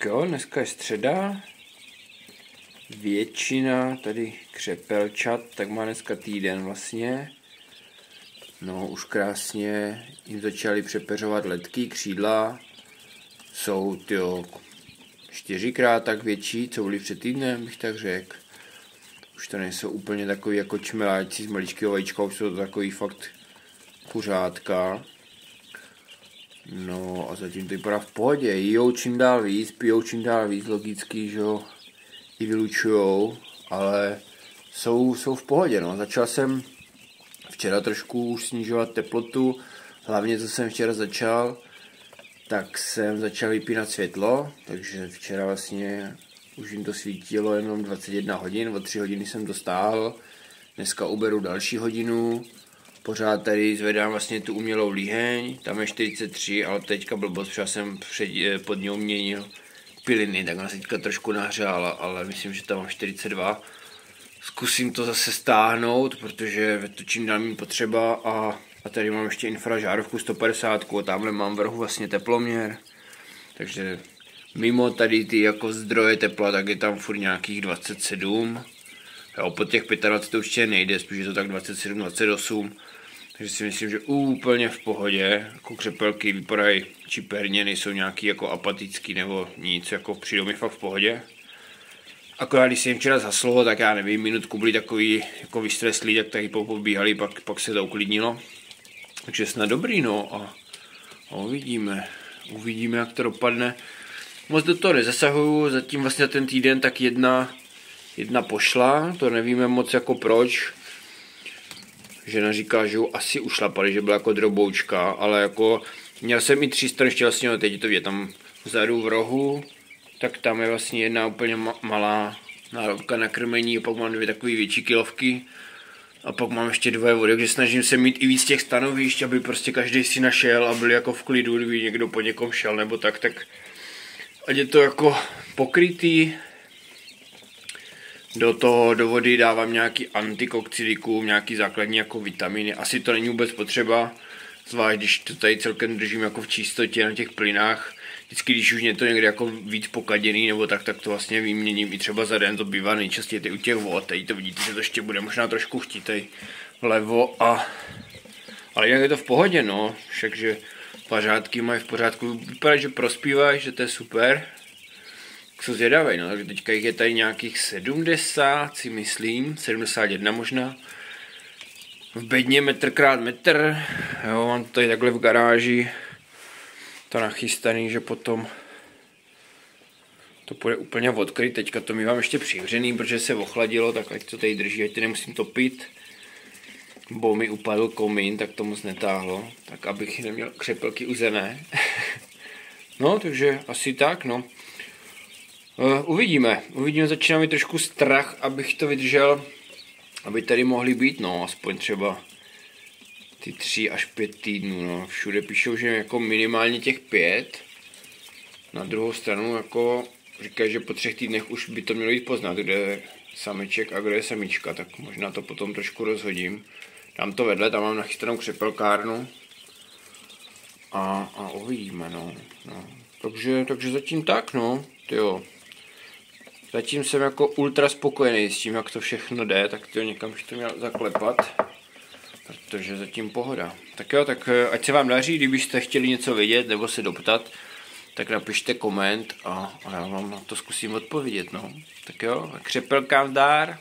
Tak jo, dneska je středa. Většina tady křepelčat, tak má dneska týden vlastně. No, už krásně jim začali přepeřovat letky, křídla. Jsou tyjo 4krát tak větší, co byly před týdnem, bych tak řekl. Už to nejsou úplně takový jako čmeláčci s maličkého vajíčka, už jsou to takový fakt kuřátka. No a zatím to vypadá v pohodě, jíjou čím dál víc, pijou čím dál víc, logicky, že jo, i vylučujou, ale jsou v pohodě, no. Začal jsem včera trošku už snižovat teplotu, hlavně co jsem včera začal, tak jsem začal vypínat světlo, takže včera vlastně už jim to svítilo jenom 21 hodin, o 3 hodiny jsem to stáhl, dneska uberu další hodinu. Pořád tady zvedám vlastně tu umělou líheň, tam je 43, ale teďka blbost, protože jsem pod něj měnil piliny, tak ona se teďka trošku nahřála, ale myslím, že tam mám 42. Zkusím to zase stáhnout, protože to čím dál méně potřeba a tady mám ještě infražárovku 150 a tamhle mám v rohu vlastně teploměr, takže mimo tady ty jako zdroje tepla, tak je tam furt nějakých 27. Jo, pod těch 25 to určitě nejde, spíš je to tak 27, 28. Takže si myslím, že úplně v pohodě, jako křepelky vypadají čiperně, nejsou nějaký jako apatický nebo nic, jako přijdou mi fakt v pohodě. Akorát když se jim včera zaslo, tak já nevím, minutku byli takový jako vystreslí, tak tady pobíhali, pak se to uklidnilo. Takže snad dobrý, no a uvidíme, jak to dopadne. Moc do toho nezasahuju, zatím vlastně ten týden tak jedna pošla, to nevíme moc jako proč. Žena říká, že ho asi ušlapali, že byla jako droboučka, ale jako měl jsem i 300 ještě vlastně, no teď to je tam vzadu v rohu, tak tam je vlastně jedna úplně malá náhrobka na krmení, a pak mám 2 takové větší kilovky a pak mám ještě 2 vody, takže snažím se mít i víc těch stanovišť, aby prostě každý si našel a byl jako v klidu, kdyby někdo po někom šel nebo tak ať je to jako pokrytý. Do vody dávám nějaký antikokcidikum, nějaký základní jako vitaminy. Asi to není vůbec potřeba, zvlášť když to tady celkem držím jako v čistotě na těch plynách. Vždycky, když už je to někde jako víc pokaděný nebo tak to vlastně vyměním i třeba za den, to bývá nejčastěji u těch vod. Tady to vidíte, že to ještě bude možná trošku chtít tady vlevo ale jinak je to v pohodě, no. Všakže pařádky mají v pořádku, vypadá, že prospívají, že to je super. Jsou zvědavej, no, takže teďka jich je tady nějakých 70, si myslím, 71 možná. V bedně metr, jo, mám to tady takhle v garáži, to nachystaný, že potom to půjde úplně odkryt, teďka to mívám ještě přivřený, protože se ochladilo, tak ať to tady drží, ať to nemusím topit. Bo mi upadl komín, tak to moc netáhlo, tak abych neměl křepelky uzené. No, takže asi tak, no. Uvidíme, začíná mi trošku strach, abych to vydržel, aby tady mohli být, no, aspoň třeba ty 3 až 5 týdnů, no, všude píšou, že jako minimálně těch 5, na druhou stranu jako říkají, že po 3 týdnech už by to mělo jít poznat, kde je sameček a kde je samička, tak možná to potom trošku rozhodím, dám to vedle, tam mám nachystanou křepelkárnu a uvidíme, no. Takže zatím tak, no, tyjo. Zatím jsem jako ultra spokojený s tím, jak to všechno jde, tak to někam bych to měl zaklepat, protože zatím pohoda. Tak jo, tak ať se vám daří, kdybyste chtěli něco vědět nebo se doptat, tak napište koment a já vám na to zkusím odpovědět, no. Tak jo, křepelkám zdar.